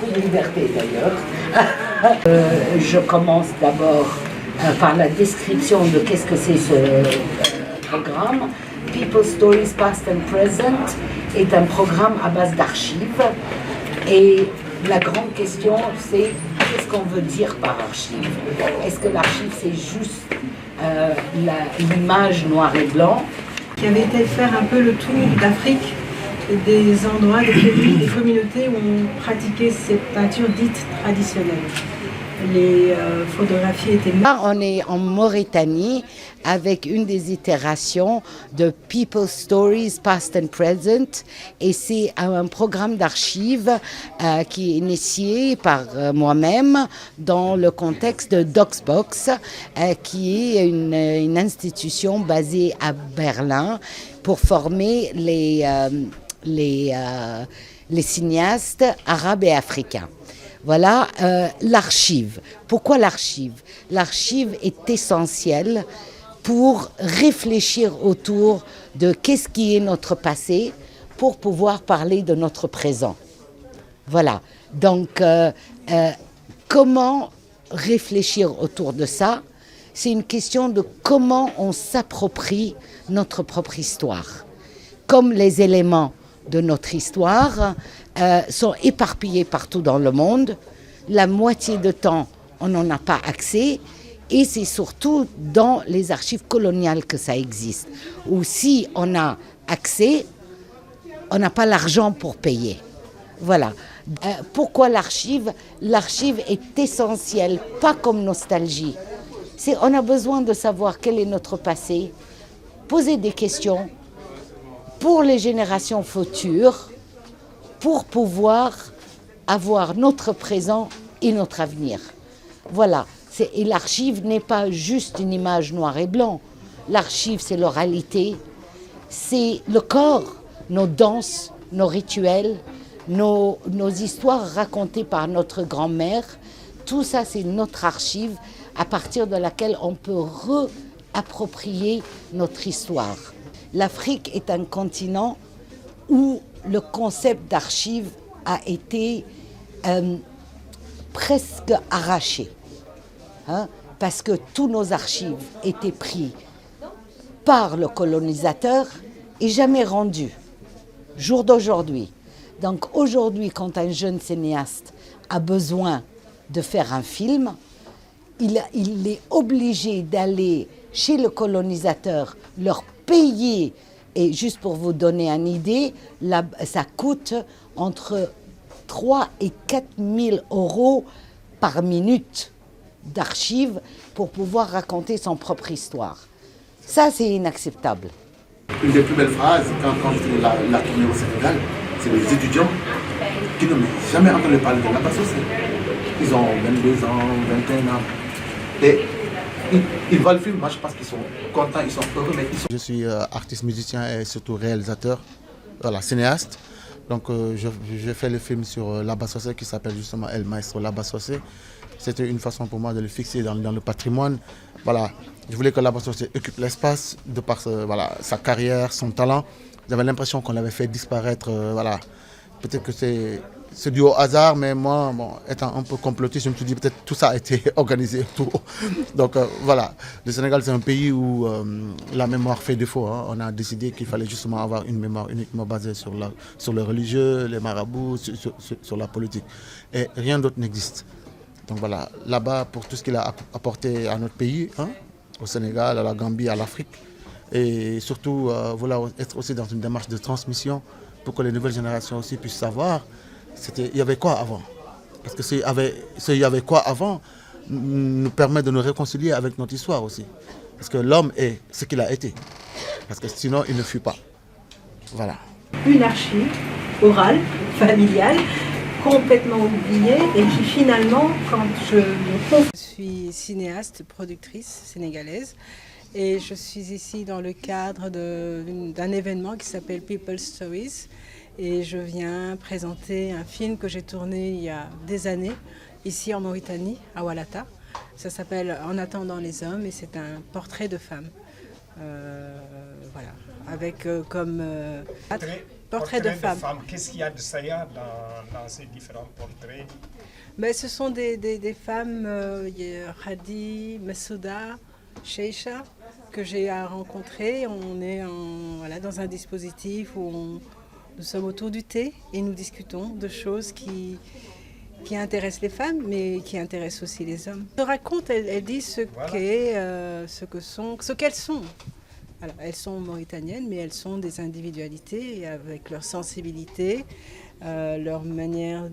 beaucoup de liberté d'ailleurs. Je commence d'abord par la description de qu'est-ce que c'est ce programme. People Stories Past and Present est un programme à base d'archives. Et la grande question, c'est qu'est-ce qu'on veut dire par archive? Est-ce que l'archive, c'est juste l'image noir et blanc? Qui avait été faire un peu le tour d'Afrique, des endroits, des pays, des communautés où on pratiquait cette peinture dite traditionnelle. Les photographies étaient... Là, on est en Mauritanie avec une des itérations de People's Stories Past and Present, et c'est un programme d'archives qui est initié par moi-même dans le contexte de Docsbox, qui est une institution basée à Berlin pour former les cinéastes arabes et africains. Voilà, l'archive. Pourquoi l'archive? L'archive est essentielle pour réfléchir autour de qu'est-ce qui est notre passé pour pouvoir parler de notre présent. Voilà, donc comment réfléchir autour de ça? C'est une question de comment on s'approprie notre propre histoire. Comme les éléments de notre histoire sont éparpillés partout dans le monde. La moitié du temps, on n'en a pas accès. Et c'est surtout dans les archives coloniales que ça existe. Ou si on a accès, on n'a pas l'argent pour payer. Voilà. Pourquoi l'archive? L'archive est essentielle, pas comme nostalgie. On a besoin de savoir quel est notre passé, poser des questions pour les générations futures, pour pouvoir avoir notre présent et notre avenir. Voilà. Et l'archive n'est pas juste une image noir et blanc. L'archive, c'est l'oralité, c'est le corps, nos danses, nos rituels, nos histoires racontées par notre grand-mère. Tout ça, c'est notre archive à partir de laquelle on peut réapproprier notre histoire. L'Afrique est un continent où le concept d'archive a été presque arraché. Parce que tous nos archives étaient prises par le colonisateur et jamais rendues, jour d'aujourd'hui. Donc aujourd'hui, quand un jeune cinéaste a besoin de faire un film, il est obligé d'aller chez le colonisateur, leur payer, et juste pour vous donner une idée, ça coûte entre 3 et 4 000 euros par minute d'archives pour pouvoir raconter son propre histoire. Ça, c'est inacceptable. Une des plus belles phrases, quand je fais la tournée au Sénégal, c'est les étudiants qui n'ont jamais entendu parler de Laba Sossé. Ils ont 22 ans, 21 ans. Et ils voient le film, moi je pense qu'ils sont contents, ils sont heureux. Mais Je suis artiste, musicien et surtout réalisateur, voilà, cinéaste. Donc je fais le film sur Laba Sossé qui s'appelle justement El Maestro Laba Sossé. C'était une façon pour moi de le fixer dans le patrimoine. Voilà. Je voulais que Laba Sossé occupe l'espace de par sa carrière, son talent. J'avais l'impression qu'on l'avait fait disparaître. Voilà. Peut-être que c'est dû au hasard, mais moi, étant un peu complotiste, je me suis dit peut-être tout ça a été organisé. Tout. Donc voilà, le Sénégal c'est un pays où la mémoire fait défaut. On a décidé qu'il fallait justement avoir une mémoire uniquement basée sur le religieux, les marabouts, sur la politique. Et rien d'autre n'existe. Donc voilà, là-bas, pour tout ce qu'il a apporté à notre pays, au Sénégal, à la Gambie, à l'Afrique, et surtout voilà, être aussi dans une démarche de transmission pour que les nouvelles générations aussi puissent savoir il y avait quoi avant. Parce que il y avait quoi avant nous permet de nous réconcilier avec notre histoire aussi. Parce que l'homme est ce qu'il a été. Parce que sinon, il ne fuit pas. Voilà. Une archive orale, familiale, complètement oubliée. Et puis finalement, quand je suis cinéaste, productrice sénégalaise, et je suis ici dans le cadre d'un événement qui s'appelle People's Stories. Et je viens présenter un film que j'ai tourné il y a des années, ici en Mauritanie, à Oualata. Ça s'appelle En attendant les hommes et c'est un portrait de femme. Voilà, avec comme portrait de femme. Qu'est-ce qu'il y a de saillant dans ces différents portraits? Mais ce sont des femmes, Hadi, Massouda, Sheisha, que j'ai rencontrées. On est dans un dispositif où nous sommes autour du thé et nous discutons de choses qui intéressent les femmes, mais qui intéressent aussi les hommes. Elle raconte, elle dit ce qu'elles sont. Alors, elles sont mauritaniennes, mais elles sont des individualités avec leur sensibilité, leur manière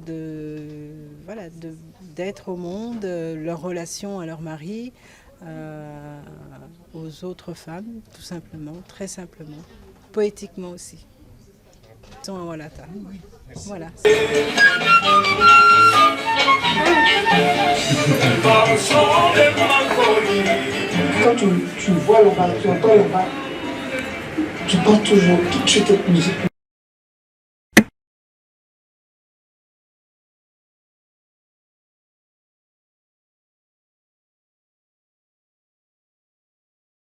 d'être au monde, leur relation à leur mari, aux autres femmes, tout simplement, très simplement, poétiquement aussi. Ils sont en Walata. Voilà. Quand tu vois là-bas, tu entends là-bas, tu penses toujours tout de suite cette musique.